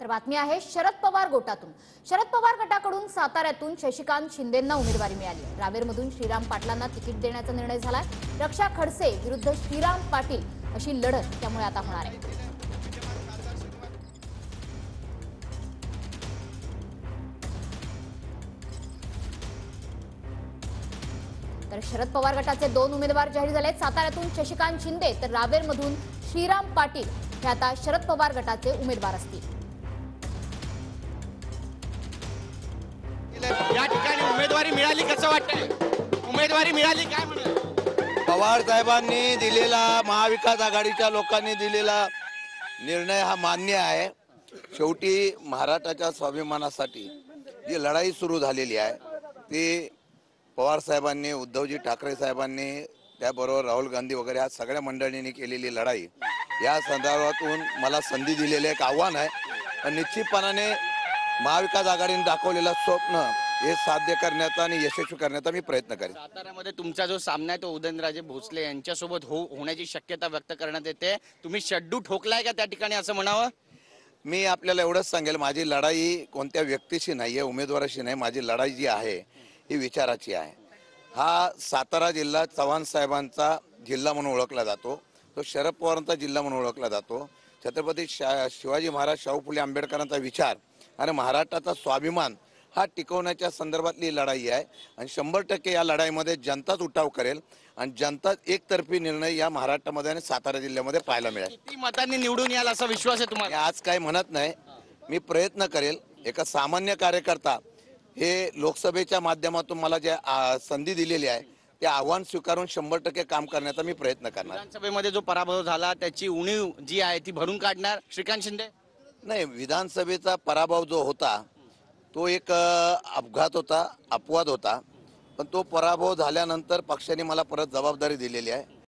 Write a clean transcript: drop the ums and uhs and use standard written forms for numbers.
तर बातमी आहे शरद पवार गोटातून। शरद पवार गटाकडून साताऱ्यातून शशिकांत शिंदेंना उमेदवारी मिळाली। रावेरमधून श्रीराम पाटलांना तिकीट देण्याचा निर्णय झाला। रक्षा खडसे विरुद्ध श्रीराम पाटील अशी लढत त्यामुळे आता होणार आहे। तर शरद पवार गटाचे 2 उमेदवार जाहीर झाले। साताऱ्यातून शशिकांत शिंदे तर रावेरमधून श्रीराम पाटील हे आता शरद पवार गटाचे उमेदवार असतील। या ठिकाणी उमेदवारी मिळाली, कसं वाटतंय? उमेदवारी मिळाली काय म्हणून? पवार साहेबांनी दिलेला, महाविकास आघाडीच्या लोकांनी दिलेला निर्णय हा मान्य आहे। शेवटी महाराष्ट्राच्या स्वाभिमानासाठी जी लढाई सुरू झालेली आहे ती पवार साहेबांनी, उद्धवजी ठाकरे साहेबांनी, त्याबरोबर राहुल गांधी वगैरे या सगळ्या मंडळींनी केलेली लढाई, या संदर्भातून मला संधी दिलेले एक आव्हान आहे। पण निश्चितपणाने महाविकास आघाडीने दाखवलेलं स्वप्न हे साध्य करण्याचा आणि यशस्वी करण्याचा मी प्रयत्न करेन। साताऱ्यामध्ये तुमचा जो सामना आहे तो उदयनराजे भोसले यांच्यासोबत होण्याची शक्यता व्यक्त करण्यात येते। तुम्ही शड्डू ठोकलाय का त्या ठिकाणी असं म्हणावं? मी आपल्याला एवढंच सांगेल, माझी लढाई कोणत्या व्यक्तीशी नाही आहे, उमेदवाराशी नाही। माझी लढाई जी आहे ही विचाराची आहे। हा सातारा जिल्हा चव्हाण साहेबांचा जिल्हा म्हणून ओळखला जातो, तो शरद पवारांचा जिल्हा म्हणून ओळखला जातो। छत्रपती शिवाजी महाराज, शाहू फुले आंबेडकरांचा विचार आणि महाराष्ट्राचा स्वाभिमान हा टिकवण्याच्या संदर्भातली लढाई आहे। आणि 100% या लढाईमध्ये जनताच उठाव करेल आणि जनता एकतर्फी निर्णय या महाराष्ट्रामध्ये आणि सातारा जिल्ह्यामध्ये पाहायला मिळेल। किती मतांनी निवडून याल असा विश्वास आहे तुम्हाला? आज काय म्हणत नाही, मी प्रयत्न करेल। एका सामान्य कार्यकर्ता हे लोकसभेच्या माध्यमातून मला जे संधी दिलेली आहे ते आव्हान स्वीकारून 100% काम करण्याचा मी प्रयत्न करणार। विधानसभेमध्ये जो पराभव झाला त्याची उणीव जी आहे ती भरून काढणार श्रीकांत शिंदे? नाही, विधानसभेचा पराभव जो होता तो एक अपघात होता, अपवाद होता। पण तो पराभव झाल्यानंतर पक्षाने मला परत जबाबदारी दिलेली आहे।